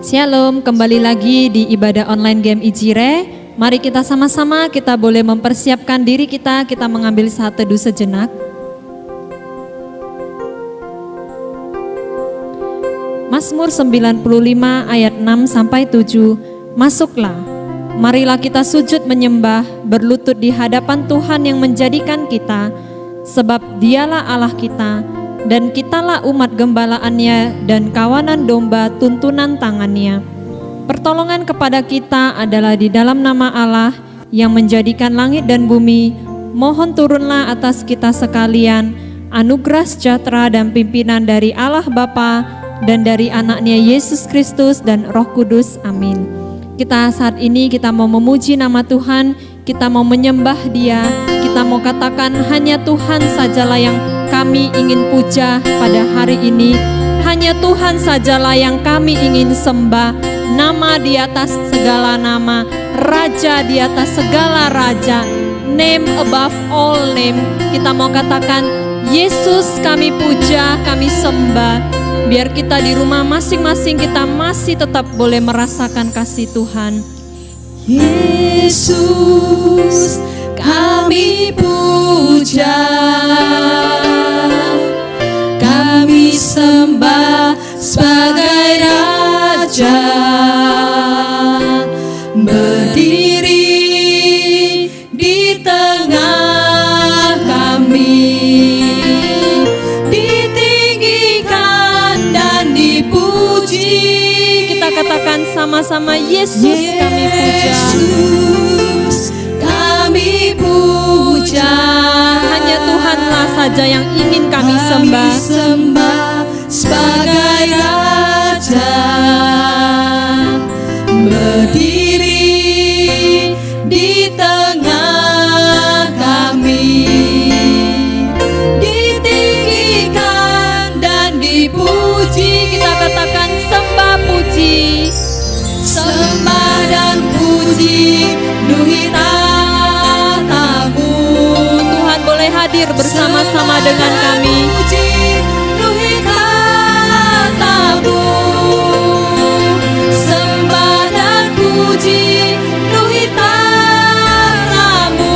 Shalom, kembali lagi di ibadah online game Ijire. Mari kita sama-sama, kita boleh mempersiapkan diri kita mengambil saat teduh sejenak. Mazmur 95 ayat 6-7. Masuklah, marilah kita sujud menyembah, berlutut di hadapan Tuhan yang menjadikan kita, sebab Dialah Allah kita, dan kitalah umat gembalaannya dan kawanan domba tuntunan tangannya. Pertolongan kepada kita adalah di dalam nama Allah yang menjadikan langit dan bumi. Mohon turunlah atas kita sekalian anugerah sejahtera dan pimpinan dari Allah Bapa dan dari anaknya Yesus Kristus dan Roh Kudus. Amin. Kita saat ini kita mau memuji nama Tuhan, kita mau menyembah Dia, kita mau katakan hanya Tuhan sajalah yang kami ingin puja pada hari ini. Hanya Tuhan sajalah yang kami ingin sembah. Nama di atas segala nama, Raja di atas segala raja, name above all name. Kita mau katakan Yesus kami puja, kami sembah. Biar kita di rumah masing-masing kita masih tetap boleh merasakan kasih Tuhan. Yesus kami puja, kami sembah sebagai Raja, berdiri di tengah kami, ditinggikan dan dipuji. Kita katakan sama-sama, Yesus kami puja. Yesus kami puja, hanya Tuhanlah saja yang ingin kami sembah sebagai Raja, berdiri di tengah kami, ditinggikan dan dipuji. Kita katakan sembah puji, sembah dan puji penuhi tatamu. Tuhan boleh hadir bersama-sama dengan kami. Puji penuhi tatamu, sembah dan puji penuhi tatamu.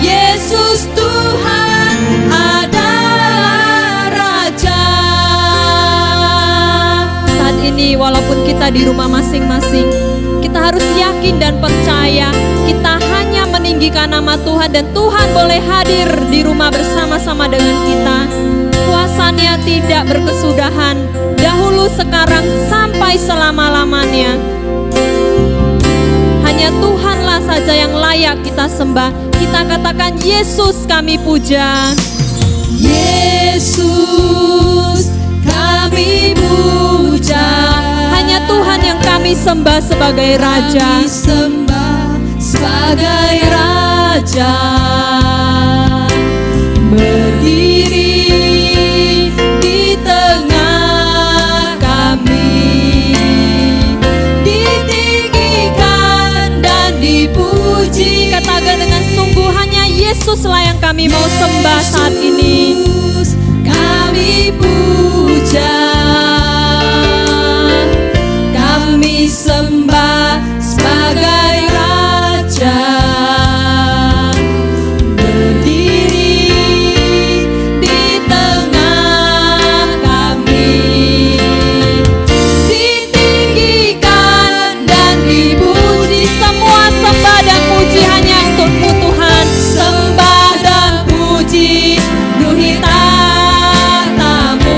Yesus Tuhan adalah Raja. Saat ini walaupun kita di rumah masing-masing, kita harus yakin dan percaya kita hanya meninggikan nama Tuhan, dan Tuhan boleh hadir di rumah bersama-sama dengan kita. Kuasanya tidak berkesudahan, dahulu, sekarang, sampai selama-lamanya. Hanya Tuhanlah saja yang layak kita sembah. Kita katakan Yesus kami puja. Yesus kami puja, hanya Tuhan yang kami sembah sebagai Raja. kami sembah sebagai Raja, berdiri di tengah kami, ditinggikan dan dipuji. Katakan dengan sungguh, hanya Yesuslah yang kami mau sembah saat ini. Yesus kami puja, kami sembah sebagai Raja, berdiri di tengah kami, ditinggikan dan dipuji. Semua sembah dan puji hanya untuk-Mu Tuhan. Sembah dan puji penuhi tatamu,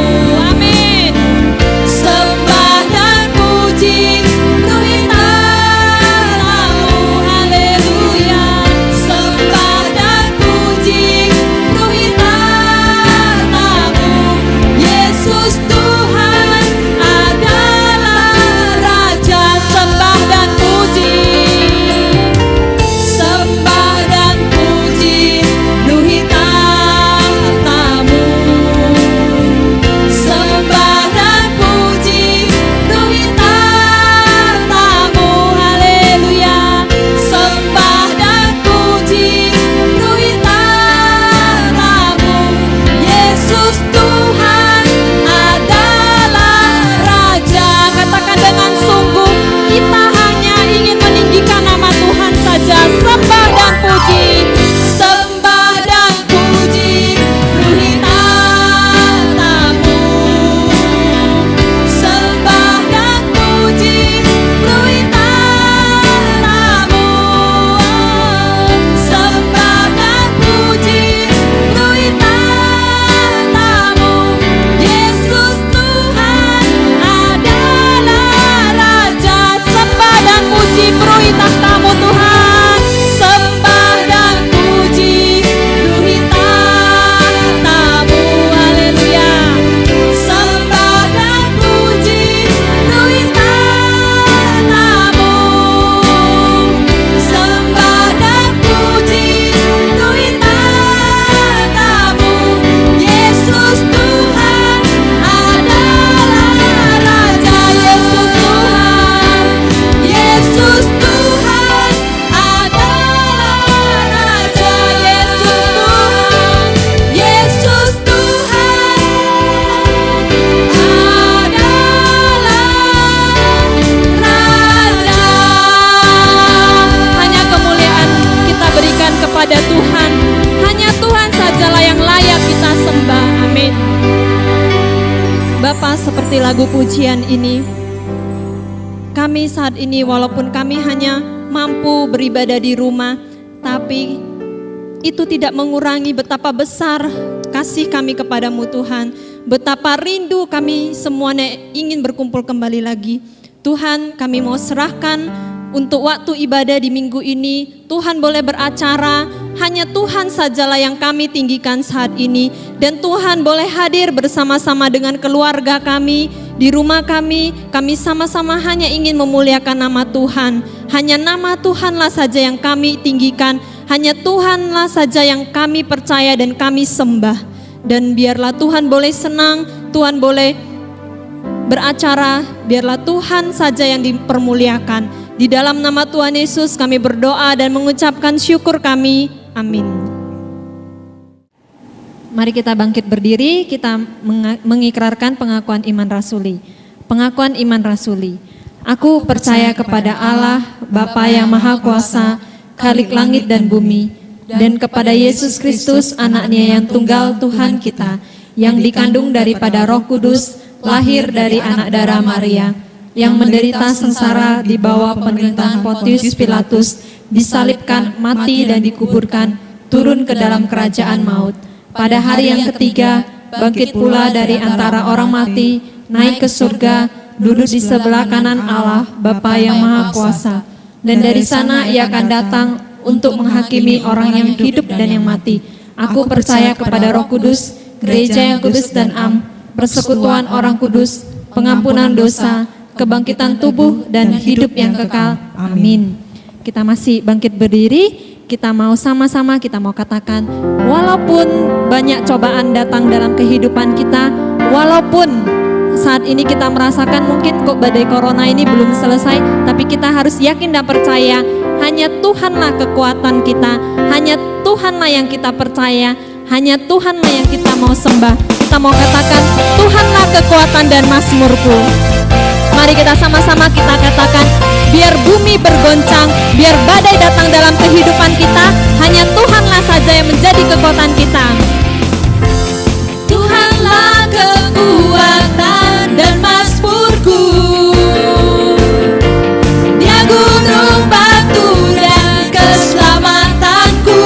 lagu pujian ini. Kami saat ini walaupun kami hanya mampu beribadah di rumah, tapi itu tidak mengurangi betapa besar kasih kami kepadamu Tuhan. Betapa rindu kami semuanya ingin berkumpul kembali lagi. Tuhan, kami mau serahkan untuk waktu ibadah di minggu ini. Tuhan boleh beracara, hanya Tuhan sajalah yang kami tinggikan saat ini. Dan Tuhan boleh hadir bersama-sama dengan keluarga kami, di rumah kami sama-sama hanya ingin memuliakan nama Tuhan. Hanya nama Tuhanlah saja yang kami tinggikan, hanya Tuhanlah saja yang kami percaya dan kami sembah. Dan biarlah Tuhan boleh senang, Tuhan boleh beracara, biarlah Tuhan saja yang dipermuliakan. Di dalam nama Tuhan Yesus kami berdoa dan mengucapkan syukur kami. Amin. Mari kita bangkit berdiri, kita mengikrarkan pengakuan iman rasuli. Pengakuan iman rasuli. Aku percaya kepada Allah, Bapa yang Maha Kuasa, Khalik langit dan bumi, dan kepada Yesus Kristus, anaknya yang tunggal Tuhan kita, yang dikandung daripada Roh Kudus, lahir dari anak darah Maria, yang menderita sengsara di bawah pemerintahan Pontius Pilatus, disalibkan, mati dan dikuburkan, turun ke dalam kerajaan maut. Pada hari yang ketiga, bangkit pula dari antara orang mati, naik ke surga, duduk di sebelah kanan Allah, Bapa yang Maha Kuasa. Dan dari sana ia akan datang untuk menghakimi orang yang hidup dan yang mati. Aku percaya kepada Roh Kudus, gereja yang kudus dan am, persekutuan orang kudus, pengampunan dosa, kebangkitan tubuh dan hidup yang kekal. Amin. Kita masih bangkit berdiri, kita mau sama-sama kita mau katakan, walaupun banyak cobaan datang dalam kehidupan kita, walaupun saat ini kita merasakan mungkin kok badai corona ini belum selesai, tapi kita harus yakin dan percaya hanya Tuhanlah kekuatan kita, hanya Tuhanlah yang kita percaya, hanya Tuhanlah yang kita mau sembah. Kita mau katakan, Tuhanlah kekuatan dan mazmurku. Mari kita sama-sama kita katakan, biar bumi bergoncang, biar badai datang dalam kehidupan kita, hanya Tuhanlah saja yang menjadi kekuatan kita. Tuhanlah kekuatan dan mazmurku, Dia gunung batu dan keselamatanku.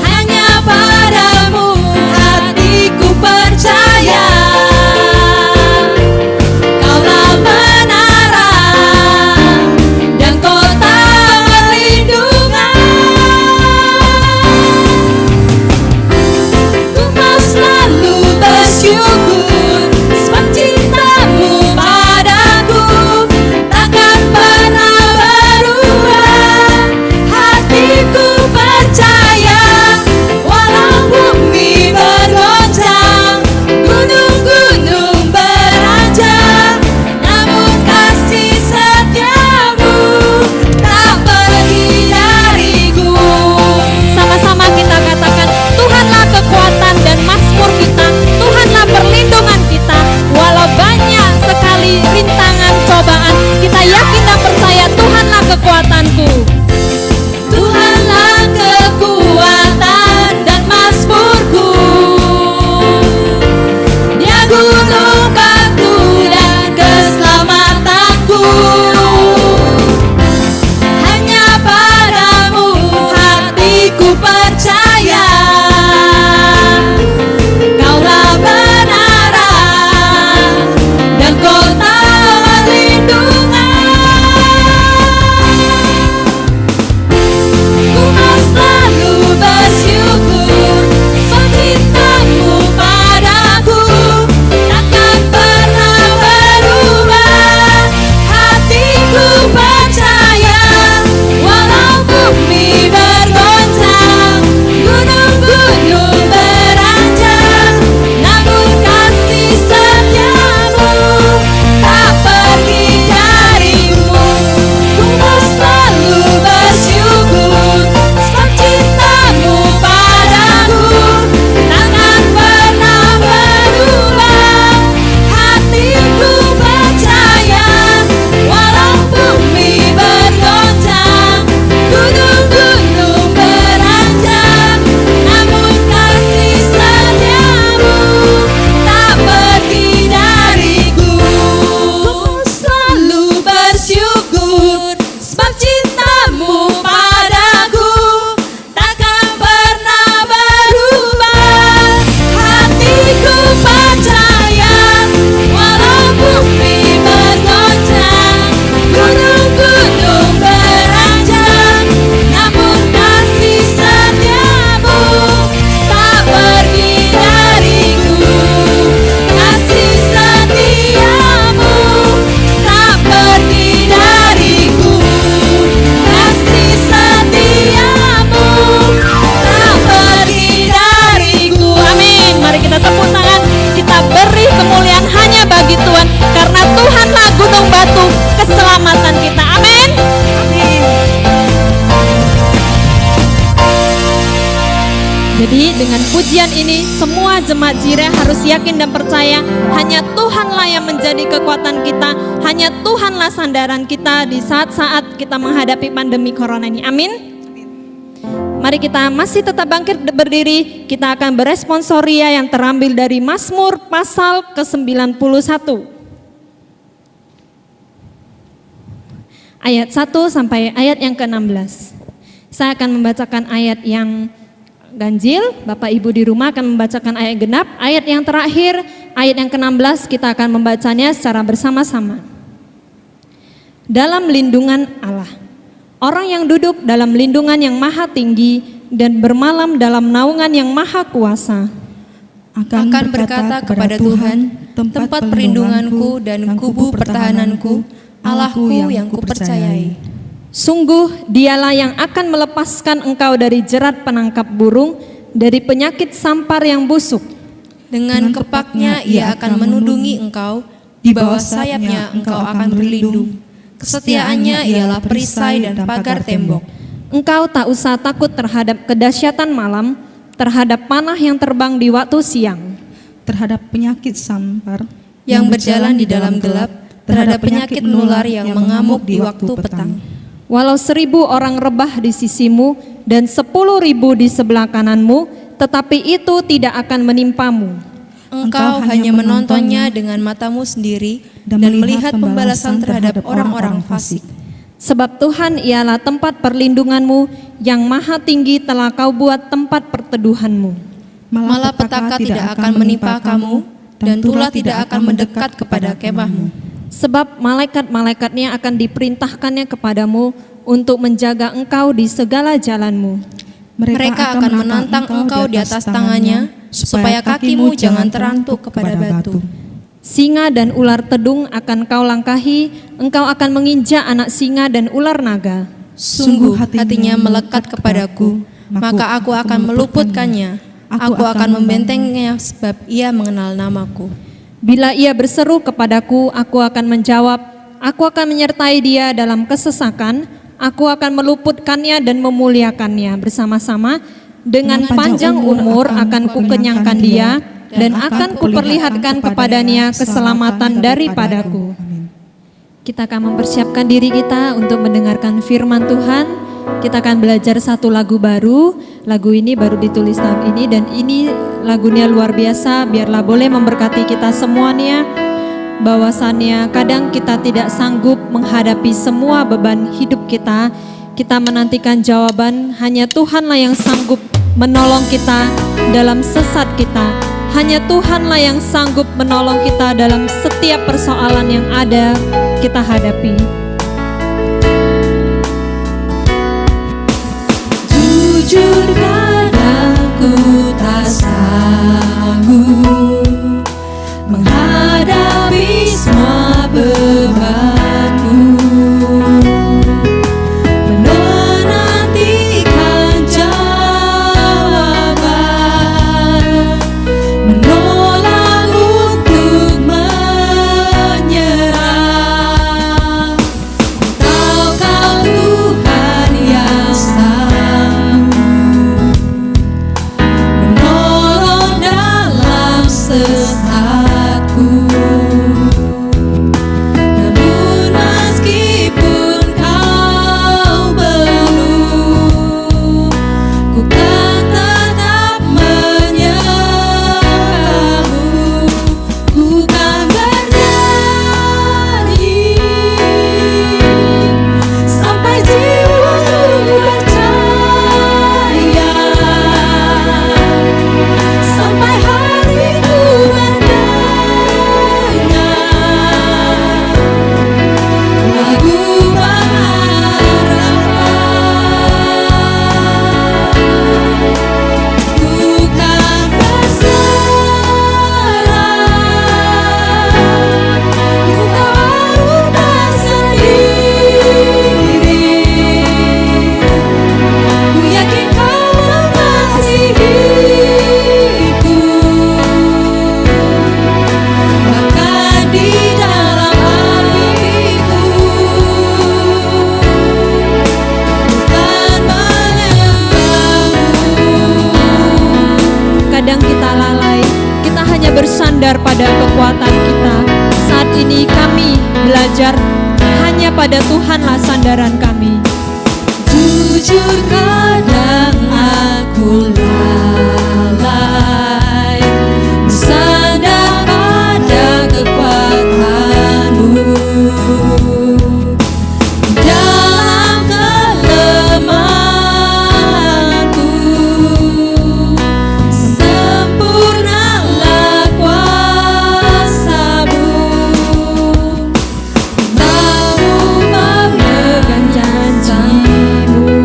Hanya padamu hatiku percaya, Kaulah menara dan kota berlindung. Jadi dengan pujian ini semua jemaat Jireh harus yakin dan percaya hanya Tuhanlah yang menjadi kekuatan kita, hanya Tuhanlah sandaran kita di saat-saat kita menghadapi pandemi corona ini. Amin. Mari kita masih tetap bangkit berdiri, kita akan beresponsoria yang terambil dari Mazmur pasal ke-91. Ayat 1 sampai ayat yang ke-16. Saya akan membacakan ayat yang ganjil, Bapak Ibu di rumah akan membacakan ayat genap. Ayat yang terakhir, ayat yang ke-16 kita akan membacanya secara bersama-sama. Dalam lindungan Allah. Orang yang duduk dalam lindungan yang maha tinggi dan bermalam dalam naungan yang maha kuasa akan berkata kepada Tuhan, tempat perlindunganku dan kubu pertahananku, Allahku yang kupercayai. Sungguh dialah yang akan melepaskan engkau dari jerat penangkap burung, dari penyakit sampar yang busuk. Dengan kepaknya ia akan menudungi engkau, di bawah sayapnya engkau akan berlindung. Kesetiaannya ialah perisai dan pagar tembok. Engkau tak usah takut terhadap kedahsyatan malam, terhadap panah yang terbang di waktu siang, terhadap penyakit sampar yang berjalan di dalam gelap, terhadap penyakit menular yang mengamuk di waktu petang. Walau 1000 orang rebah di sisimu dan 10.000 di sebelah kananmu, tetapi itu tidak akan menimpamu. Engkau hanya menontonnya dengan matamu sendiri dan melihat pembalasan terhadap orang-orang fasik. Sebab Tuhan ialah tempat perlindunganmu, yang maha tinggi telah kau buat tempat perteduhanmu. Malapetaka tidak akan menimpa kamu, dan tulah tidak akan mendekat kepada kemahmu. Sebab malaikat-malaikatnya akan diperintahkannya kepadamu untuk menjaga engkau di segala jalanmu. Mereka akan menantang engkau di atas tangannya, supaya kakimu jangan terantuk kepada batu. Singa dan ular tedung akan kau langkahi, engkau akan menginjak anak singa dan ular naga. Sungguh hatinya melekat kepadaku, maka aku akan meluputkannya. Aku akan membentengnya sebab ia mengenal namaku. Bila ia berseru kepadaku, aku akan menjawab. Aku akan menyertai dia dalam kesesakan. Aku akan meluputkannya dan memuliakannya bersama-sama. Dengan panjang umur akan kukenyangkan dia, dan akan kuperlihatkan kepadanya keselamatan daripadaku. Kita akan mempersiapkan diri kita untuk mendengarkan firman Tuhan. Kita akan belajar satu lagu baru. Lagu ini baru ditulis tahun ini, dan ini lagunya luar biasa. Biarlah boleh memberkati kita semuanya. Bahwasannya kadang kita tidak sanggup menghadapi semua beban hidup kita. Kita menantikan jawaban. Hanya Tuhanlah yang sanggup menolong kita dalam sesat kita. Hanya Tuhanlah yang sanggup menolong kita dalam setiap persoalan yang ada kita hadapi. Jujur padaku tak sanggup menghadapi semua bebanku, menantikan jawaban, menolak untuk menyerah. Engkau Tuhan yang sanggup hanya pada Tuhanlah sandaran kami. Jujur kadang aku lalai, bersandar pada kekuatan-Mu. Dalam kelemahanku, sempurnalah kuasa-Mu. Mau memegang janji-Mu,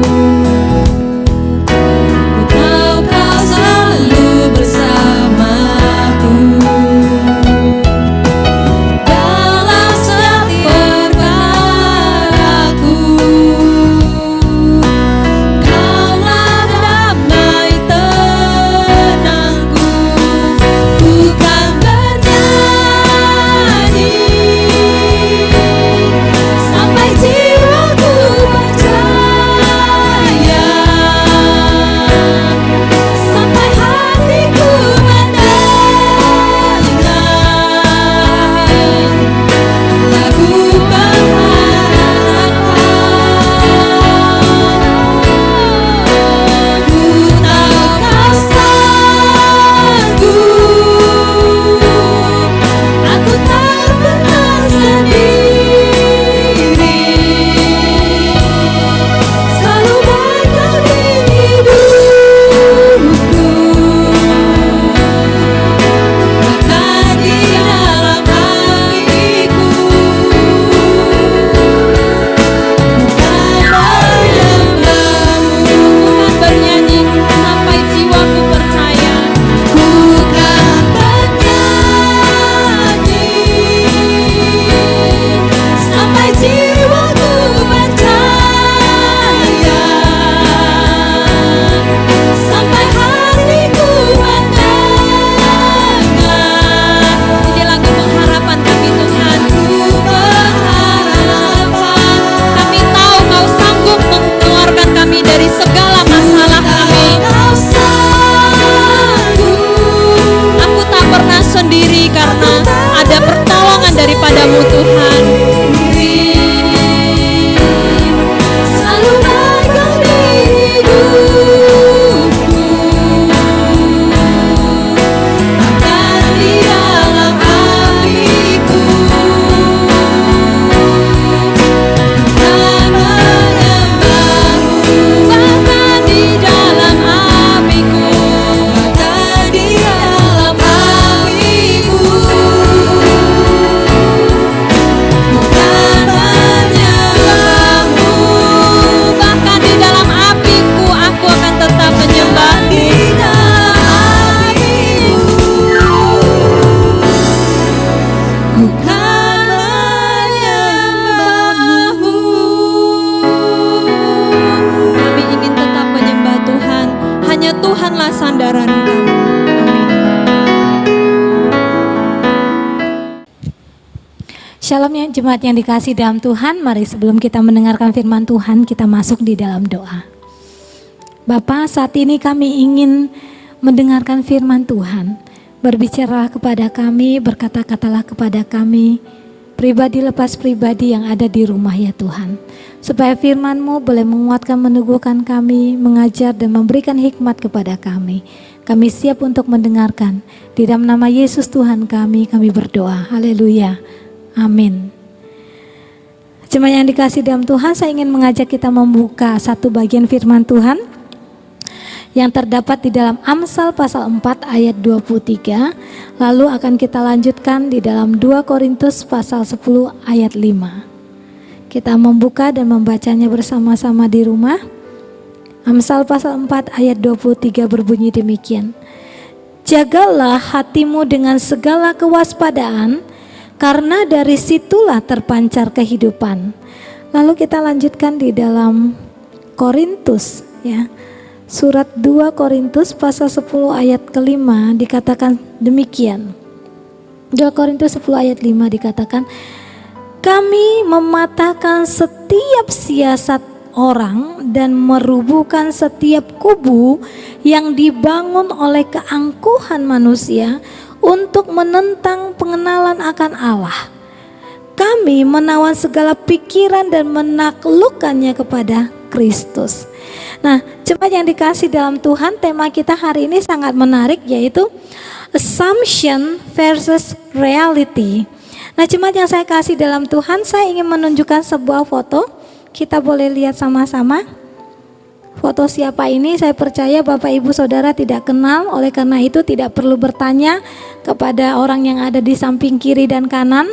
ku tahu Kau selalu bersamaku. Dalam setiap perkaraku, Kaulah damai tenangku. Bukan bernyanyi sampai jiwaku percaya, sampai hatiku mendengar lagu pengharapan. Ku tahu Kau sanggup, aku tak pernah sendiri, selalu berkati hidupku. Bahkan di dalam hatiku, Bukan bernyanyi sampai jiwaku percaya. bukan bernyanyi sampai jiwaku percaya, sampai hatiku mendengar. Ini lagu pengharapan kami Tuhan. Kami tahu Kau sanggup mengeluarkan kami dari segala masalah kami. Aku tak pernah sendiri karena ada pertolongan daripada-Mu Tuhan. Selalu berkati hidupku, bahkan di dalam hatiku, dan menyembah-Mu. Bahkan di dalam apiku, Bahkan di dalam hatiku, dan menyembah-Mu. bahkan di dalam apiku aku akan tetap menyembah-Mu. Di dalam hatiku, ku kan menyembah-Mu. Kami ingin tetap menyembah Tuhan. Hanya Tuhanlah sandaran kami. Amin. Shalom ya jemaat yang dikasih dalam Tuhan. Mari sebelum kita mendengarkan firman Tuhan, kita masuk di dalam doa. Bapa, saat ini kami ingin mendengarkan firman Tuhan. Berbicaralah kepada kami, berkata-katalah kepada kami, pribadi lepas pribadi yang ada di rumah ya Tuhan. Supaya firman-Mu boleh menguatkan, meneguhkan kami, mengajar dan memberikan hikmat kepada kami. Kami siap untuk mendengarkan. Di dalam nama Yesus Tuhan kami berdoa. Haleluya. Amin. Jemaat yang dikasih dalam Tuhan, saya ingin mengajak kita membuka satu bagian firman Tuhan yang terdapat di dalam Amsal pasal 4 ayat 23. Lalu akan kita lanjutkan di dalam 2 Korintus pasal 10 ayat 5. Kita membuka dan membacanya bersama-sama di rumah. Amsal pasal 4 ayat 23 berbunyi demikian. Jagalah hatimu dengan segala kewaspadaan, karena dari situlah terpancar kehidupan. Lalu kita lanjutkan di dalam Korintus ya. Surat 2 Korintus pasal 10 ayat kelima dikatakan demikian. 2 Korintus 10 ayat 5 dikatakan, kami mematahkan setiap siasat orang dan merubuhkan setiap kubu yang dibangun oleh keangkuhan manusia untuk menentang pengenalan akan Allah. kami menawan segala pikiran dan menaklukkannya kepada Kristus. Nah, jemaat yang dikasih dalam Tuhan, tema kita hari ini sangat menarik, yaitu assumption versus reality. Nah, jemaat yang saya kasih dalam Tuhan, saya ingin menunjukkan sebuah foto. Kita boleh lihat sama-sama. Foto siapa ini? Saya percaya Bapak Ibu Saudara tidak kenal, oleh karena itu tidak perlu bertanya kepada orang yang ada di samping kiri dan kanan,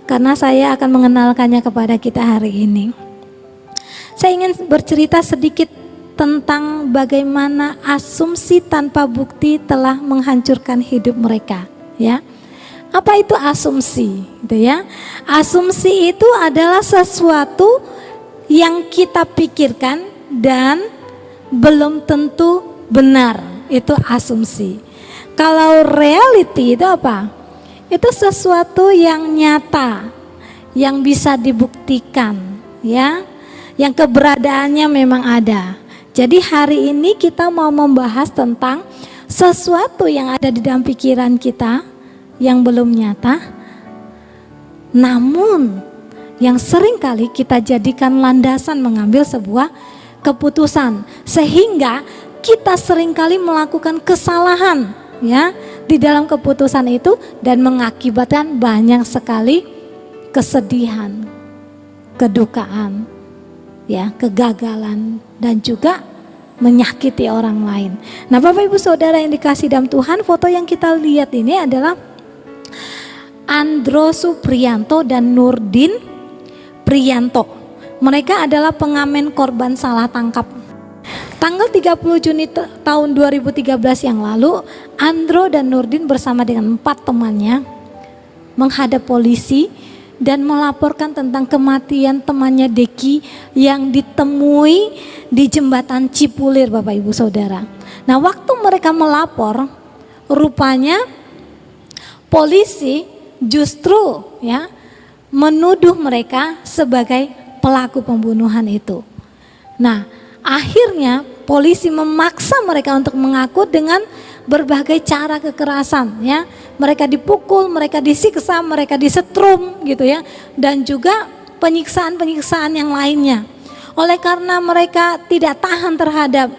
karena saya akan mengenalkannya kepada kita hari ini. Saya ingin bercerita sedikit tentang bagaimana asumsi tanpa bukti telah menghancurkan hidup mereka, ya. Apa itu asumsi? Gitu ya. Asumsi itu adalah sesuatu yang kita pikirkan dan belum tentu benar, itu asumsi. Kalau reality itu apa? Itu sesuatu yang nyata, yang bisa dibuktikan, ya, yang keberadaannya memang ada. Jadi hari ini kita mau membahas tentang sesuatu yang ada di dalam pikiran kita yang belum nyata, namun yang sering kali kita jadikan landasan mengambil sebuah keputusan, sehingga kita seringkali melakukan kesalahan, ya, di dalam keputusan itu dan mengakibatkan banyak sekali kesedihan, kedukaan, ya, kegagalan, dan juga menyakiti orang lain. Nah, Bapak Ibu Saudara yang dikasih dalam Tuhan, foto yang kita lihat ini adalah Andro Supriyanto dan Nurdin Priyanto. Mereka adalah pengamen korban salah tangkap. Tanggal 30 Juni tahun 2013 yang lalu, Andro dan Nurdin bersama dengan 4 temannya menghadap polisi dan melaporkan tentang kematian temannya Deki yang ditemui di jembatan Cipulir, Bapak Ibu Saudara. Nah, waktu mereka melapor, rupanya polisi justru, ya, menuduh mereka sebagai pelaku pembunuhan itu. Nah, akhirnya polisi memaksa mereka untuk mengaku dengan berbagai cara kekerasan, ya. Mereka dipukul, mereka disiksa, mereka disetrum gitu, ya. Dan juga penyiksaan-penyiksaan yang lainnya. Oleh karena mereka tidak tahan terhadap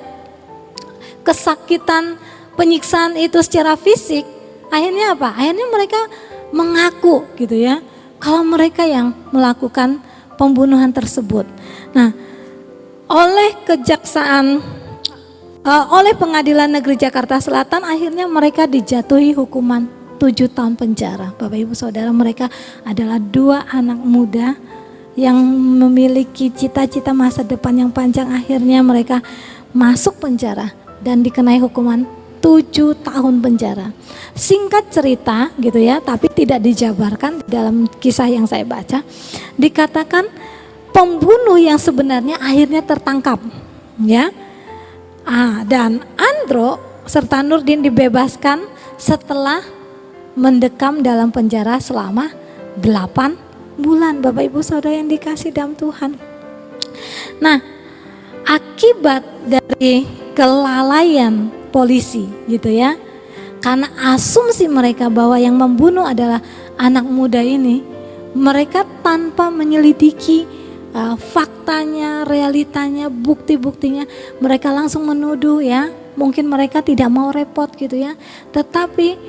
kesakitan penyiksaan itu secara fisik, akhirnya apa? Akhirnya mereka mengaku gitu, ya, kalau mereka yang melakukan pembunuhan tersebut. Nah, oleh oleh Pengadilan Negeri Jakarta Selatan, akhirnya mereka dijatuhi hukuman 7 tahun penjara. Bapak Ibu Saudara, mereka adalah 2 anak muda yang memiliki cita-cita masa depan yang panjang. Akhirnya mereka masuk penjara dan dikenai hukuman 7 tahun penjara. Singkat cerita gitu, ya, tapi tidak dijabarkan dalam kisah yang saya baca. Dikatakan pembunuh yang sebenarnya akhirnya tertangkap, ya. Dan Andro serta Nurdin dibebaskan setelah mendekam dalam penjara selama 8 bulan, Bapak Ibu Saudara yang dikasih dalam Tuhan. Nah, akibat dari kelalaian polisi gitu, ya, karena asumsi mereka bahwa yang membunuh adalah anak muda ini, mereka tanpa menyelidiki faktanya, realitanya, bukti-buktinya, mereka langsung menuduh, ya. Mungkin mereka tidak mau repot gitu, ya, tetapi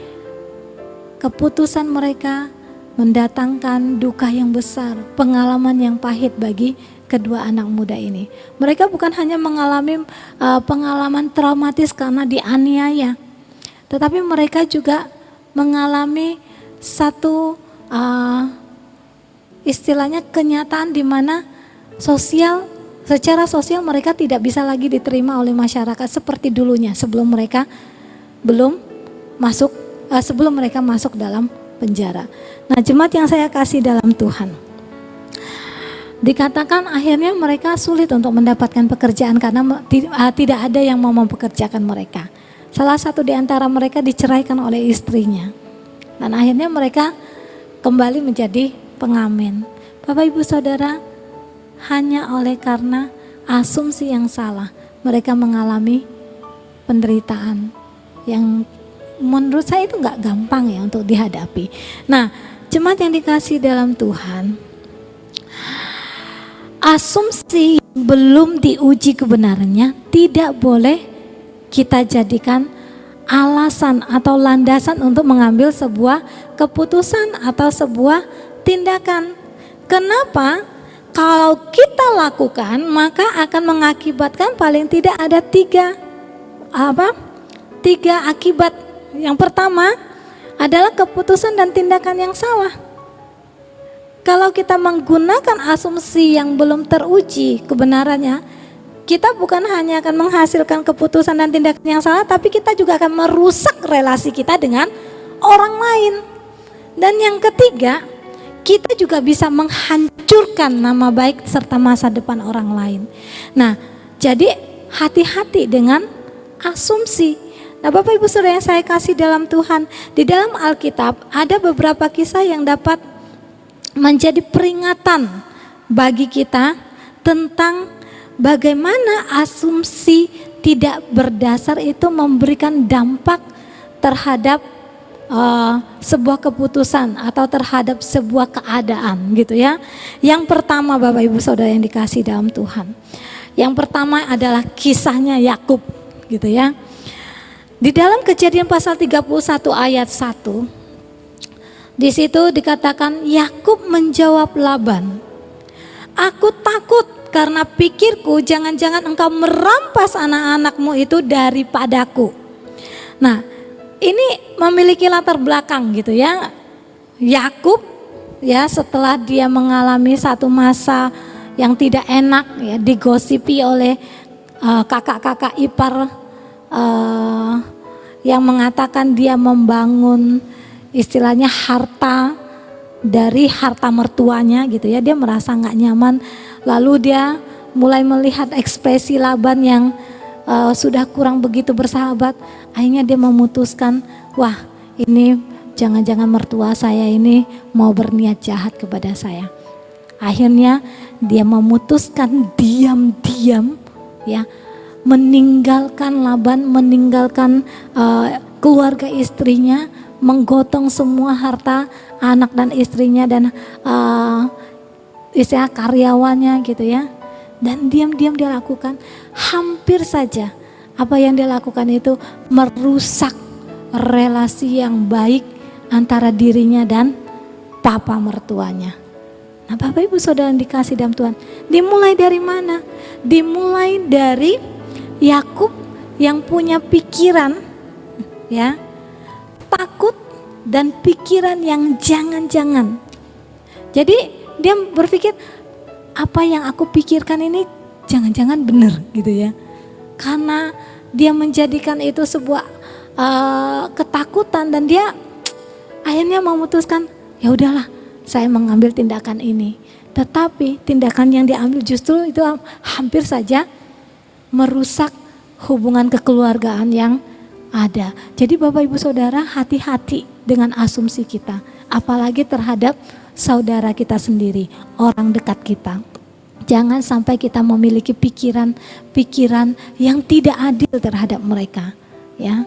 keputusan mereka mendatangkan duka yang besar, pengalaman yang pahit bagi kedua anak muda ini. Mereka bukan hanya mengalami pengalaman traumatis karena dianiaya, tetapi mereka juga mengalami satu istilahnya kenyataan di mana secara sosial mereka tidak bisa lagi diterima oleh masyarakat seperti dulunya sebelum mereka masuk dalam penjara. Nah, jemaat yang saya kasih dalam Tuhan, dikatakan akhirnya mereka sulit untuk mendapatkan pekerjaan karena tidak ada yang mau mempekerjakan mereka. Salah satu di antara mereka diceraikan oleh istrinya, dan akhirnya mereka kembali menjadi pengamen. Bapak Ibu Saudara, hanya oleh karena asumsi yang salah, mereka mengalami penderitaan yang menurut saya itu nggak gampang, ya, untuk dihadapi. Nah, jemaat yang dikasihi dalam Tuhan, asumsi yang belum diuji kebenarannya tidak boleh kita jadikan alasan atau landasan untuk mengambil sebuah keputusan atau sebuah tindakan. Kenapa? Kalau kita lakukan maka akan mengakibatkan paling tidak ada tiga akibat. Yang pertama adalah keputusan dan tindakan yang salah. Kalau kita menggunakan asumsi yang belum teruji kebenarannya, kita bukan hanya akan menghasilkan keputusan dan tindakan yang salah, tapi kita juga akan merusak relasi kita dengan orang lain. Dan yang ketiga, kita juga bisa menghancurkan nama baik serta masa depan orang lain. Nah, jadi hati-hati dengan asumsi. Nah, Bapak Ibu Saudara yang saya kasih dalam Tuhan, di dalam Alkitab ada beberapa kisah yang dapat menjadi peringatan bagi kita tentang bagaimana asumsi tidak berdasar itu memberikan dampak terhadap sebuah keputusan atau terhadap sebuah keadaan gitu ya. Yang pertama Bapak Ibu Saudara yang dikasih dalam Tuhan, yang pertama adalah kisahnya Yakub gitu ya. Di dalam Kejadian pasal 31 ayat 1, di situ dikatakan Yakub menjawab Laban, "Aku takut karena pikirku jangan-jangan engkau merampas anak-anakmu itu daripadaku." Nah, ini memiliki latar belakang gitu ya. Yakub ya, setelah dia mengalami satu masa yang tidak enak ya, digosipi oleh kakak-kakak ipar yang mengatakan dia membangun istilahnya harta dari harta mertuanya gitu ya. Dia merasa nggak nyaman, lalu dia mulai melihat ekspresi Laban yang sudah kurang begitu bersahabat. Akhirnya dia memutuskan, wah ini jangan-jangan mertua saya ini mau berniat jahat kepada saya. Akhirnya dia memutuskan diam-diam ya, meninggalkan Laban, meninggalkan keluarga istrinya, menggotong semua harta anak dan istrinya dan istilah karyawannya gitu ya. Dan diam-diam dia lakukan. Hampir saja apa yang dia lakukan itu merusak relasi yang baik antara dirinya dan papa mertuanya. Nah, Bapak Ibu Saudara yang dikasih dalam Tuhan, dimulai dari mana? Dimulai dari Yakub yang punya pikiran ya, takut dan pikiran yang jangan-jangan. Jadi dia berpikir, apa yang aku pikirkan ini jangan-jangan benar gitu ya. Karena dia menjadikan itu sebuah ketakutan dan dia akhirnya memutuskan, ya udahlah, saya mengambil tindakan ini. Tetapi tindakan yang diambil justru itu hampir saja merusak hubungan kekeluargaan yang ada. Jadi Bapak Ibu Saudara, hati-hati dengan asumsi kita, apalagi terhadap saudara kita sendiri, orang dekat kita. Jangan sampai kita memiliki pikiran yang tidak adil terhadap mereka ya.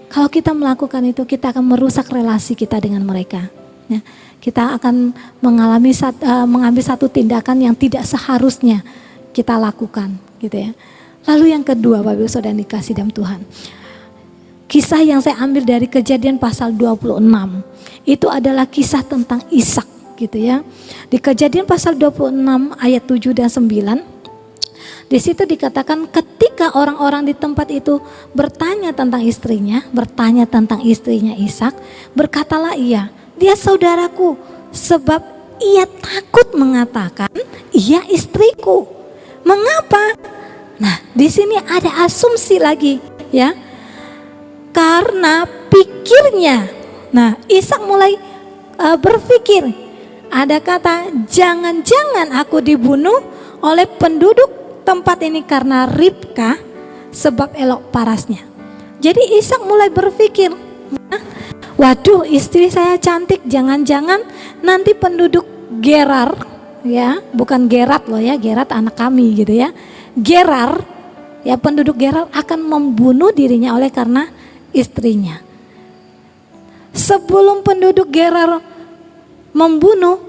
Kalau kita melakukan itu, kita akan merusak relasi kita dengan mereka ya. Kita akan mengambil satu tindakan yang tidak seharusnya kita lakukan gitu ya. Lalu yang kedua, Bapak Ibu Saudara yang dikasih dalam Tuhan, kisah yang saya ambil dari Kejadian pasal 26 itu adalah kisah tentang Ishak gitu ya. Di Kejadian pasal 26 ayat 7 dan 9, di situ dikatakan ketika orang-orang di tempat itu bertanya tentang istrinya Ishak, berkatalah ia, dia saudaraku, sebab ia takut mengatakan ia istriku. Mengapa? Nah, di sini ada asumsi lagi ya. Karena pikirnya, nah Ishak mulai berpikir, ada kata jangan-jangan aku dibunuh oleh penduduk tempat ini karena Ribka sebab elok parasnya. Jadi Ishak mulai berpikir, waduh istri saya cantik, jangan-jangan nanti penduduk Gerar ya, bukan Gerat loh ya, Gerat anak kami gitu ya. Gerar ya, penduduk Gerar akan membunuh dirinya oleh karena istrinya. Sebelum penduduk Gerar membunuh,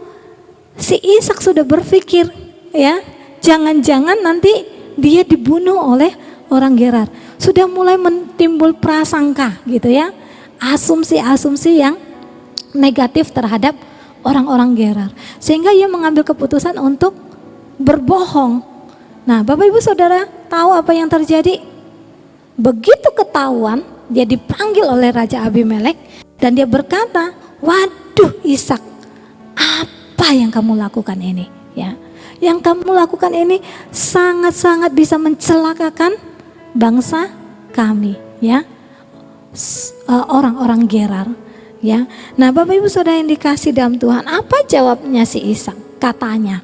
si Ishak sudah berpikir, ya, jangan-jangan nanti dia dibunuh oleh orang Gerar. Sudah mulai timbul prasangka gitu ya, asumsi-asumsi yang negatif terhadap orang-orang Gerar, sehingga ia mengambil keputusan untuk berbohong. Nah, Bapak Ibu Saudara tahu apa yang terjadi? Begitu ketahuan, dia dipanggil oleh Raja Abimelek dan dia berkata, "Waduh Ishak, apa yang kamu lakukan ini? Ya, yang kamu lakukan ini sangat-sangat bisa mencelakakan bangsa kami, ya, orang-orang Gerar." Ya, nah Bapak Ibu Saudara yang dikasih dalam Tuhan, apa jawabnya si Ishak? Katanya,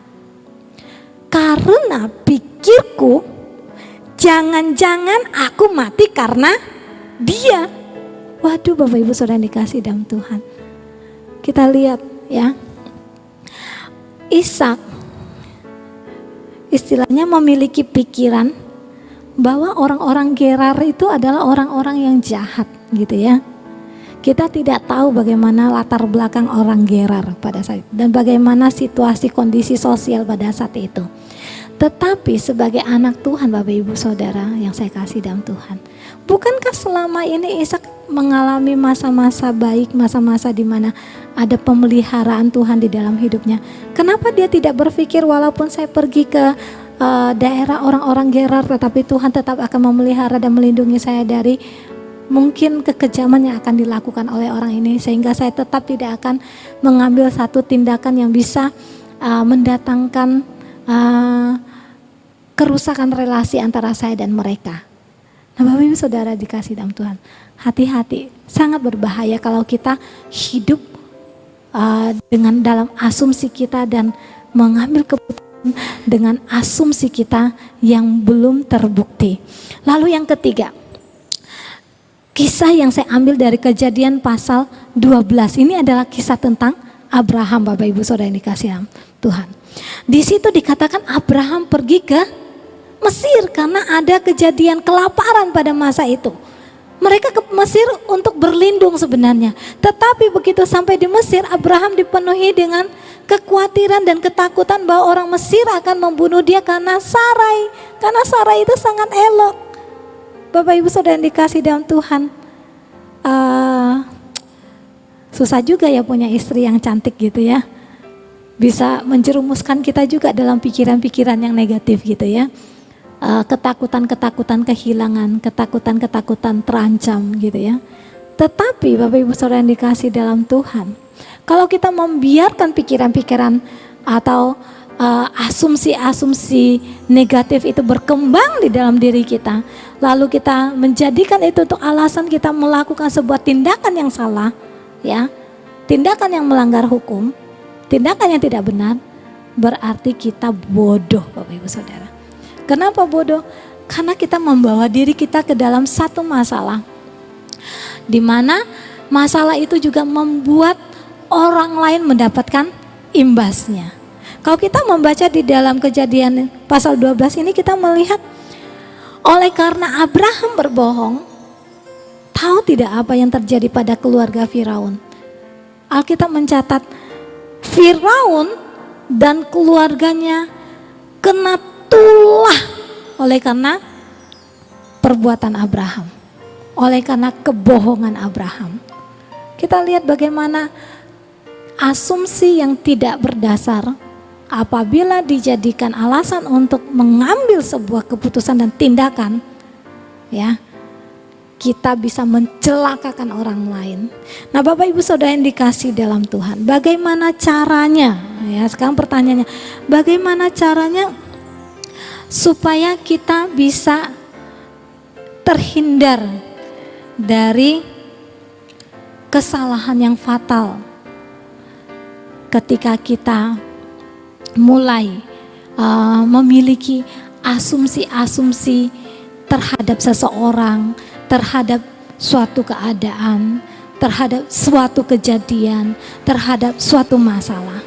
"Karena pikirku, jangan-jangan aku mati karena dia." Waduh Bapak Ibu Saudara yang dikasih dalam Tuhan. Kita lihat ya, Ishak istilahnya memiliki pikiran bahwa orang-orang Gerar itu adalah orang-orang yang jahat gitu ya. Kita tidak tahu bagaimana latar belakang orang Gerar pada saat itu dan bagaimana situasi kondisi sosial pada saat itu. Tetapi sebagai anak Tuhan Bapak Ibu Saudara yang saya kasih dalam Tuhan, bukankah selama ini Ishak mengalami masa-masa baik, masa-masa di mana ada pemeliharaan Tuhan di dalam hidupnya? Kenapa dia tidak berpikir walaupun saya pergi ke daerah orang-orang Gerar, tetapi Tuhan tetap akan memelihara dan melindungi saya dari mungkin kekejaman yang akan dilakukan oleh orang ini, sehingga saya tetap tidak akan mengambil satu tindakan yang bisa mendatangkan kerusakan relasi antara saya dan mereka. Nah Bapak Ibu Saudara dikasih dalam Tuhan, hati-hati, sangat berbahaya kalau kita hidup dengan dalam asumsi kita dan mengambil keputusan dengan asumsi kita yang belum terbukti. Lalu yang ketiga, kisah yang saya ambil dari Kejadian pasal 12, ini adalah kisah tentang Abraham Bapak Ibu Saudara yang dikasih Tuhan. Di situ dikatakan Abraham pergi ke Mesir karena ada kejadian kelaparan pada masa itu. Mereka ke Mesir untuk berlindung sebenarnya. Tetapi begitu sampai di Mesir, Abraham dipenuhi dengan kekhawatiran dan ketakutan bahwa orang Mesir akan membunuh dia karena Sarai. Karena Sarai itu sangat elok. Bapak Ibu Saudara yang dikasih dalam Tuhan, susah juga ya punya istri yang cantik gitu ya. Bisa menjerumuskan kita juga dalam pikiran-pikiran yang negatif gitu ya. Ketakutan-ketakutan kehilangan, ketakutan-ketakutan terancam gitu ya. Tetapi Bapak Ibu Saudara yang dikasih dalam Tuhan, kalau kita membiarkan pikiran-pikiran atau asumsi-asumsi negatif itu berkembang di dalam diri kita, lalu kita menjadikan itu untuk alasan kita melakukan sebuah tindakan yang salah, ya, tindakan yang melanggar hukum, tindakan yang tidak benar, berarti kita bodoh Bapak Ibu Saudara. Kenapa bodoh? Karena kita membawa diri kita ke dalam satu masalah, di mana masalah itu juga membuat orang lain mendapatkan imbasnya. Kalau kita membaca di dalam Kejadian pasal 12 ini, kita melihat oleh karena Abraham berbohong, tahu tidak apa yang terjadi pada keluarga Firaun? Alkitab mencatat Firaun dan keluarganya kena tulah oleh karena perbuatan Abraham, oleh karena kebohongan Abraham. Kita lihat bagaimana asumsi yang tidak berdasar apabila dijadikan alasan untuk mengambil sebuah keputusan dan tindakan, ya, kita bisa mencelakakan orang lain. Nah Bapak Ibu Saudara yang dikasih dalam Tuhan, bagaimana caranya? Ya, sekarang pertanyaannya, bagaimana caranya supaya kita bisa terhindar dari kesalahan yang fatal ketika kita mulai memiliki asumsi-asumsi terhadap seseorang, terhadap suatu keadaan, terhadap suatu kejadian, terhadap suatu masalah.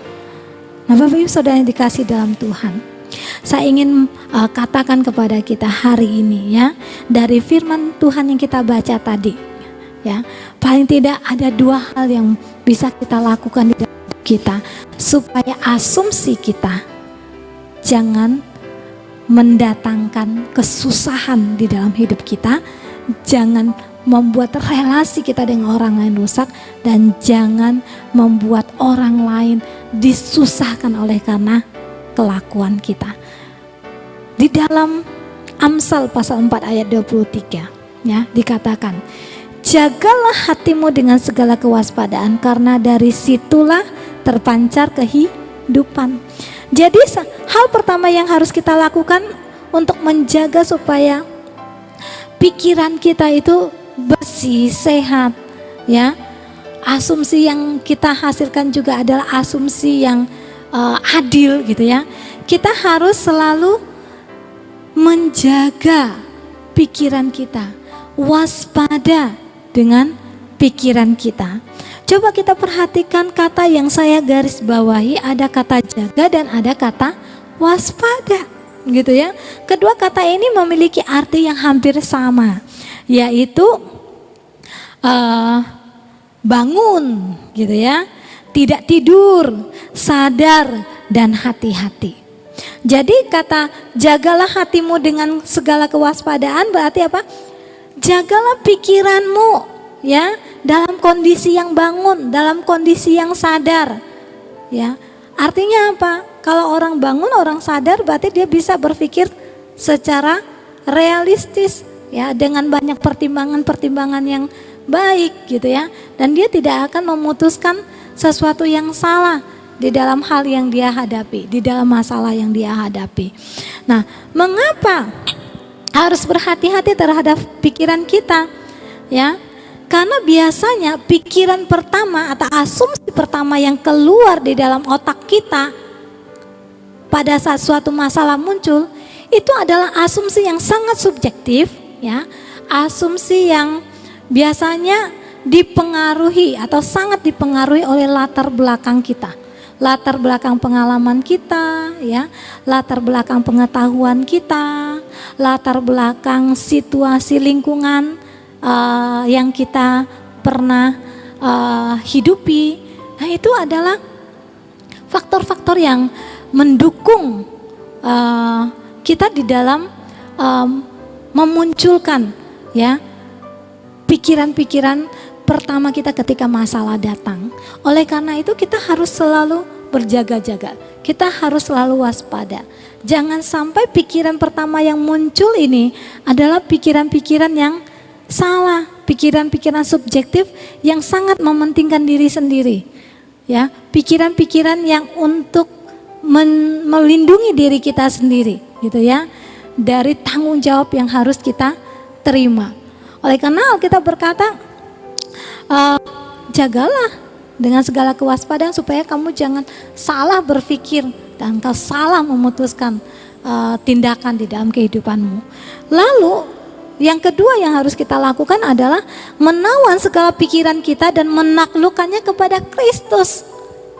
Nah Bapak Ibu Saudara yang dikasih dalam Tuhan, saya ingin katakan kepada kita hari ini ya, dari firman Tuhan yang kita baca tadi ya, paling tidak ada dua hal yang bisa kita lakukan di dalam hidup kita, supaya asumsi kita jangan mendatangkan kesusahan di dalam hidup kita, jangan membuat relasi kita dengan orang lain rusak, dan jangan membuat orang lain disusahkan oleh karena kelakuan kita. Di dalam Amsal pasal 4 ayat 23 ya, dikatakan, jagalah hatimu dengan segala kewaspadaan, karena dari situlah terpancar kehidupan. Jadi hal pertama yang harus kita lakukan untuk menjaga supaya pikiran kita itu bersih, sehat, ya. Asumsi yang kita hasilkan juga adalah asumsi yang adil gitu ya. Kita harus selalu menjaga pikiran kita, waspada dengan pikiran kita. Coba kita perhatikan kata yang saya garis bawahi, ada kata jaga dan ada kata waspada, gitu ya. Kedua kata ini memiliki arti yang hampir sama, yaitu bangun, gitu ya, tidak tidur, sadar, dan hati-hati. Jadi kata jagalah hatimu dengan segala kewaspadaan berarti apa? Jagalah pikiranmu, ya, dalam kondisi yang bangun, dalam kondisi yang sadar, ya. Artinya apa? Kalau orang bangun, orang sadar, berarti dia bisa berpikir secara realistis, ya, dengan banyak pertimbangan-pertimbangan yang baik, gitu ya. Dan dia tidak akan memutuskan sesuatu yang salah di dalam hal yang dia hadapi, di dalam masalah yang dia hadapi. Nah, mengapa harus berhati-hati terhadap pikiran kita, ya? Karena biasanya pikiran pertama atau asumsi pertama yang keluar di dalam otak kita pada saat suatu masalah muncul, itu adalah asumsi yang sangat subjektif, ya. Asumsi yang biasanya dipengaruhi atau sangat dipengaruhi oleh latar belakang kita. Latar belakang pengalaman kita, ya, latar belakang pengetahuan kita, latar belakang situasi lingkungan yang kita pernah hidupi. Nah, itu adalah faktor-faktor yang mendukung kita di dalam memunculkan, ya, pikiran-pikiran pertama kita ketika masalah datang. Oleh karena itu kita harus selalu berjaga-jaga, kita harus selalu waspada. Jangan sampai pikiran pertama yang muncul ini adalah pikiran-pikiran yang salah, pikiran-pikiran subjektif yang sangat mementingkan diri sendiri, ya, pikiran-pikiran yang untuk melindungi diri kita sendiri, gitu ya, dari tanggung jawab yang harus kita terima. Oleh karena Alkitab berkata, jagalah dengan segala kewaspadaan supaya kamu jangan salah berpikir dan kau salah memutuskan tindakan di dalam kehidupanmu. Lalu yang kedua yang harus kita lakukan adalah menawan segala pikiran kita dan menaklukkannya kepada Kristus.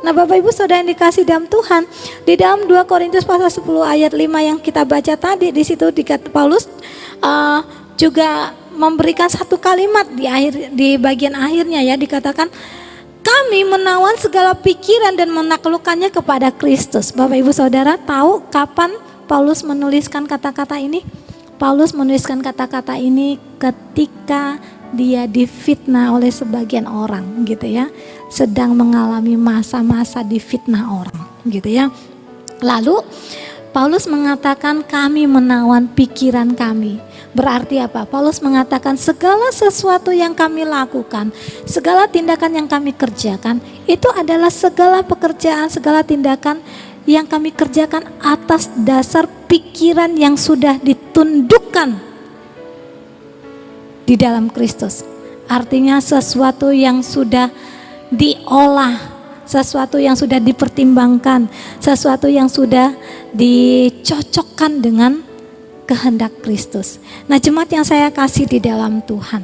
Nah, Bapak Ibu Saudara yang dikasih dalam Tuhan, di dalam 2 Korintus pasal 10 ayat 5 yang kita baca tadi, di situ Paulus juga memberikan satu kalimat di bagian akhirnya, ya, dikatakan kami menawan segala pikiran dan menaklukkannya kepada Kristus. Bapak Ibu Saudara tahu kapan Paulus menuliskan kata-kata ini? Paulus menuliskan kata-kata ini ketika dia difitnah oleh sebagian orang, gitu ya, sedang mengalami masa-masa difitnah orang, gitu ya. Lalu Paulus mengatakan kami menawan pikiran kami. Berarti apa? Paulus mengatakan segala sesuatu yang kami lakukan, segala tindakan yang kami kerjakan, itu adalah segala pekerjaan, segala tindakan yang kami kerjakan atas dasar pikiran yang sudah ditundukkan di dalam Kristus. Artinya sesuatu yang sudah diolah, sesuatu yang sudah dipertimbangkan, sesuatu yang sudah dicocokkan dengan kehendak Kristus. Nah, jemaat yang saya kasih di dalam Tuhan,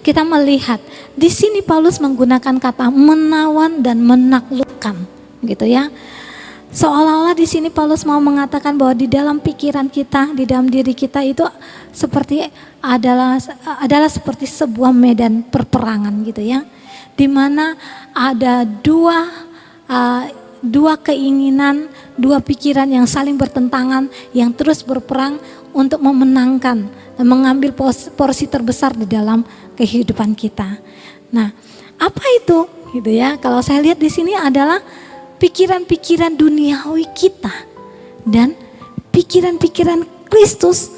kita melihat di sini Paulus menggunakan kata menawan dan menaklukkan, gitu ya. Seolah-olah di sini Paulus mau mengatakan bahwa di dalam pikiran kita, di dalam diri kita itu seperti adalah seperti sebuah medan perperangan, gitu ya, di mana ada dua dua keinginan, dua pikiran yang saling bertentangan, yang terus berperang untuk memenangkan dan mengambil porsi terbesar di dalam kehidupan kita. Nah, apa itu? Gitu ya. Kalau saya lihat di sini adalah pikiran-pikiran duniawi kita dan pikiran-pikiran Kristus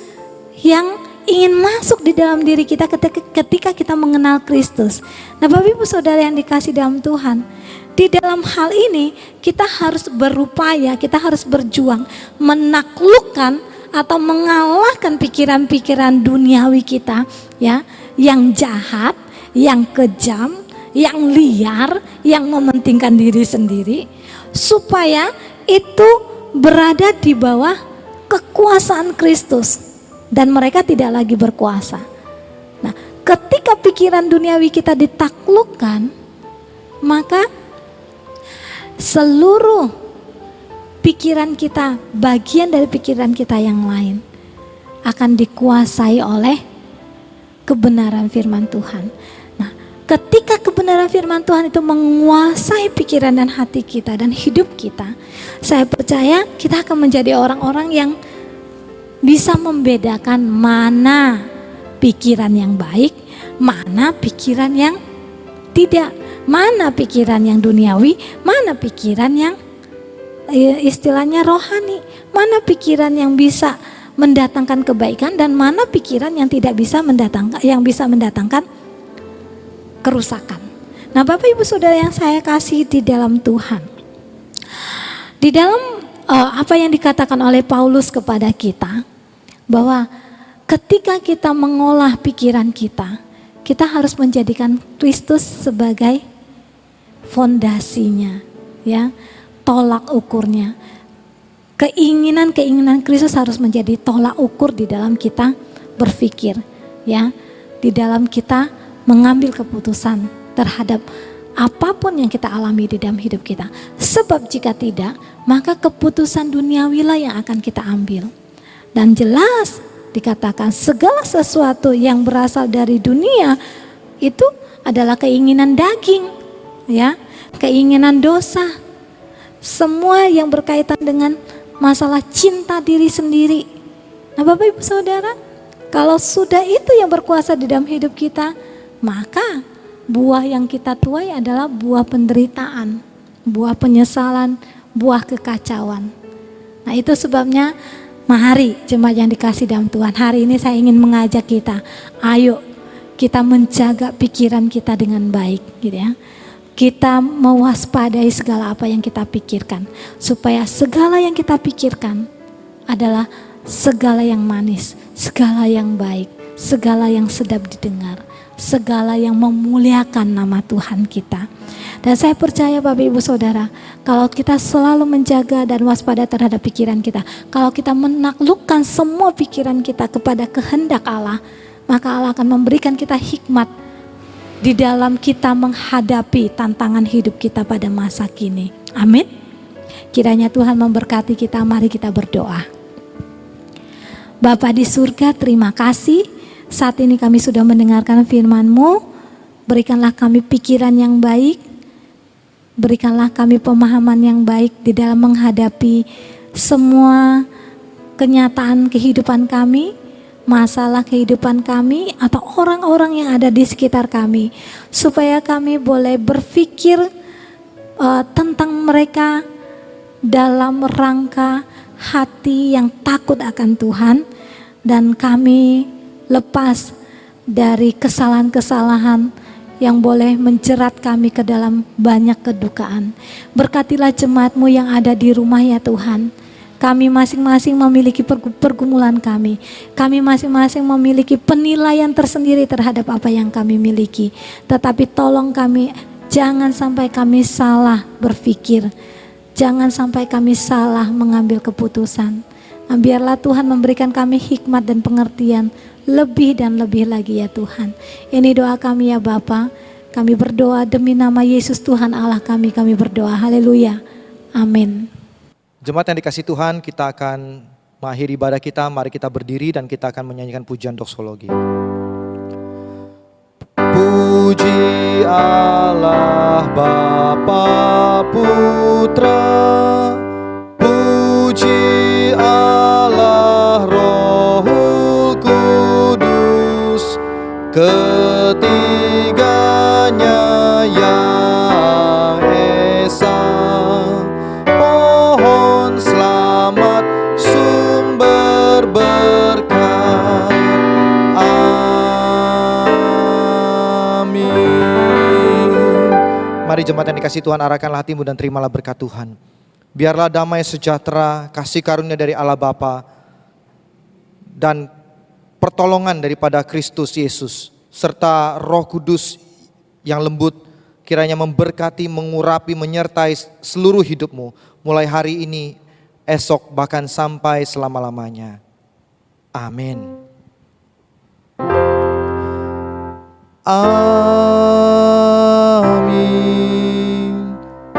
yang ingin masuk di dalam diri kita ketika kita mengenal Kristus. Nah, Bapak Ibu Saudara yang dikasih dalam Tuhan, di dalam hal ini kita harus berupaya, kita harus berjuang menaklukkan atau mengalahkan pikiran-pikiran duniawi kita ya, yang jahat, yang kejam, yang liar, yang mementingkan diri sendiri, supaya itu berada di bawah kekuasaan Kristus dan mereka tidak lagi berkuasa. Nah, ketika pikiran duniawi kita ditaklukkan, maka seluruh pikiran kita, bagian dari pikiran kita yang lain akan dikuasai oleh kebenaran firman Tuhan. Nah, ketika kebenaran firman Tuhan itu menguasai pikiran dan hati kita dan hidup kita, saya percaya kita akan menjadi orang-orang yang bisa membedakan mana pikiran yang baik, mana pikiran yang tidak, mana pikiran yang duniawi, mana pikiran yang istilahnya rohani, mana pikiran yang bisa mendatangkan kebaikan dan mana pikiran yang tidak bisa mendatangkan, yang bisa mendatangkan kerusakan. Nah, Bapak Ibu Saudara yang saya kasih di dalam Tuhan, di dalam apa yang dikatakan oleh Paulus kepada kita, bahwa ketika kita mengolah pikiran kita, kita harus menjadikan Kristus sebagai fondasinya, ya, tolak ukurnya. Keinginan-keinginan Kristus harus menjadi tolak ukur di dalam kita berpikir, ya, di dalam kita mengambil keputusan terhadap apapun yang kita alami di dalam hidup kita. Sebab jika tidak, maka keputusan duniawilah yang akan kita ambil. Dan jelas dikatakan segala sesuatu yang berasal dari dunia itu adalah keinginan daging, ya, keinginan dosa. Semua yang berkaitan dengan masalah cinta diri sendiri. Nah, Bapak Ibu Saudara, kalau sudah itu yang berkuasa di dalam hidup kita, maka buah yang kita tuai adalah buah penderitaan, buah penyesalan, buah kekacauan. Nah, itu sebabnya mari jemaat yang dikasih dalam Tuhan, hari ini saya ingin mengajak kita, ayo kita menjaga pikiran kita dengan baik, gitu ya. Kita mewaspadai segala apa yang kita pikirkan, supaya segala yang kita pikirkan adalah segala yang manis, segala yang baik, segala yang sedap didengar, segala yang memuliakan nama Tuhan kita. Dan saya percaya Bapak Ibu Saudara, kalau kita selalu menjaga dan waspada terhadap pikiran kita, kalau kita menaklukkan semua pikiran kita kepada kehendak Allah, maka Allah akan memberikan kita hikmat di dalam kita menghadapi tantangan hidup kita pada masa kini. Amin. Kiranya Tuhan memberkati kita, mari kita berdoa. Bapa di surga, terima kasih. Saat ini kami sudah mendengarkan firman-Mu. Berikanlah kami pikiran yang baik. Berikanlah kami pemahaman yang baik di dalam menghadapi semua kenyataan kehidupan kami, masalah kehidupan kami, atau orang-orang yang ada di sekitar kami, supaya kami boleh berpikir tentang mereka dalam rangka hati yang takut akan Tuhan, dan kami lepas dari kesalahan-kesalahan yang boleh menjerat kami ke dalam banyak kedukaan. Berkatilah jemaat-Mu yang ada di rumah ya Tuhan. Kami masing-masing memiliki pergumulan kami. Kami masing-masing memiliki penilaian tersendiri terhadap apa yang kami miliki. Tetapi tolong kami, jangan sampai kami salah berpikir. Jangan sampai kami salah mengambil keputusan. Nah, biarlah Tuhan memberikan kami hikmat dan pengertian lebih dan lebih lagi ya Tuhan. Ini doa kami ya Bapa. Kami berdoa demi nama Yesus Tuhan Allah kami berdoa. Haleluya. Amin. Jemaat yang dikasih Tuhan, kita akan mengakhiri ibadah kita. Mari kita berdiri dan kita akan menyanyikan pujian doksologi. Puji Allah Bapa Putra, puji Allah Rohul Kudus, ketiganya yang esa. Pohon selamat, sumber berkat. Amin. Mari jemaat yang dikasihi Tuhan, arahkanlah hatimu dan terimalah berkat Tuhan. Biarlah damai sejahtera, kasih karunia dari Allah Bapa dan pertolongan daripada Kristus Yesus serta Roh Kudus yang lembut kiranya memberkati, mengurapi, menyertai seluruh hidupmu mulai hari ini, esok, bahkan sampai selama-lamanya. Amin. Amin.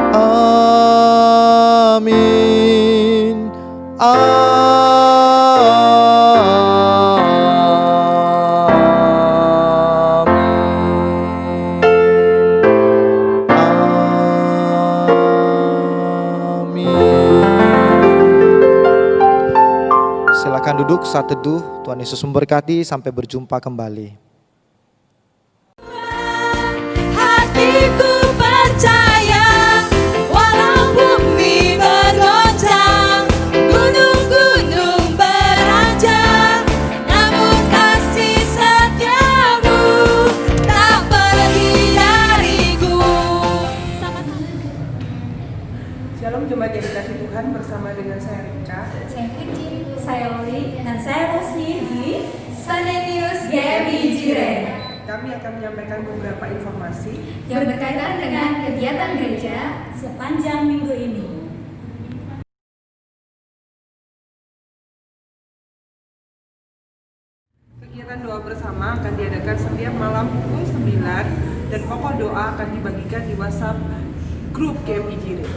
Amin. Silakan duduk saat teduh. Tuhan Yesus memberkati. Sampai berjumpa kembali. Hatiku percaya, walau bumi bergoncang, gunung-gunung beranjak, namun kasih setiamu tak pergi dariku. Shalom jemaat yang dikasihi Tuhan, bersama dengan saya Rika. Saya Virgin, saya Oli, dan saya Rosni di Sunday News GMI. Kami akan menyampaikan beberapa informasi yang berkaitan dengan kegiatan gereja sepanjang minggu ini. Kegiatan doa bersama akan diadakan setiap malam pukul 9 dan pokok doa akan dibagikan di WhatsApp grup GMI Jire.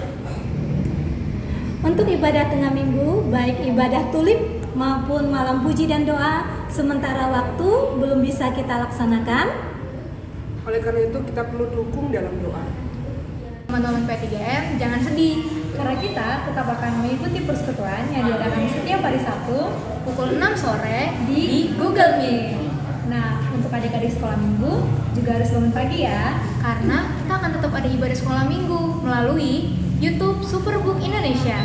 Untuk ibadah tengah minggu, baik ibadah tulip maupun malam puji dan doa, sementara waktu belum bisa kita laksanakan. Oleh karena itu kita perlu dukung dalam doa. Teman-teman P3M, jangan sedih karena kita tetap akan mengikuti persekutuan yang diadakan setiap hari Sabtu pukul 6 sore di Google Meet. Nah, untuk adik-adik sekolah minggu juga harus bangun pagi ya, karena kita akan tetap ada ibadah sekolah minggu melalui YouTube Superbook Indonesia.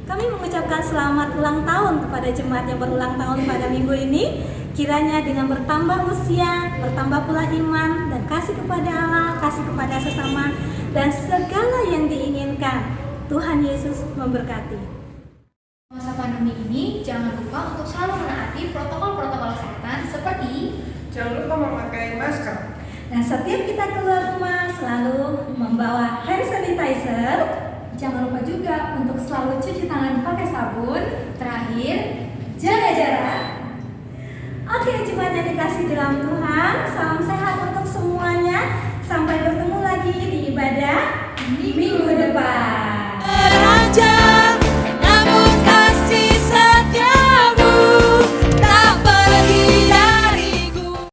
Kami mengucapkan selamat ulang tahun kepada jemaat yang berulang tahun pada minggu ini. Kiranya dengan bertambah usia, bertambah pula iman dan kasih kepada Allah, kasih kepada sesama, dan segala yang diinginkan. Tuhan Yesus memberkati. Masa pandemi ini, jangan lupa untuk selalu menaati protokol-protokol kesehatan seperti Jangan lupa memakai masker. Dan setiap kita keluar rumah selalu membawa hand sanitizer. jangan lupa juga untuk selalu cuci tangan pakai sabun. Terakhir, jaga jarak. Oke, jemaat yang dikasih dalam Tuhan, salam sehat untuk semuanya. Sampai bertemu lagi di ibadah minggu depan. Raja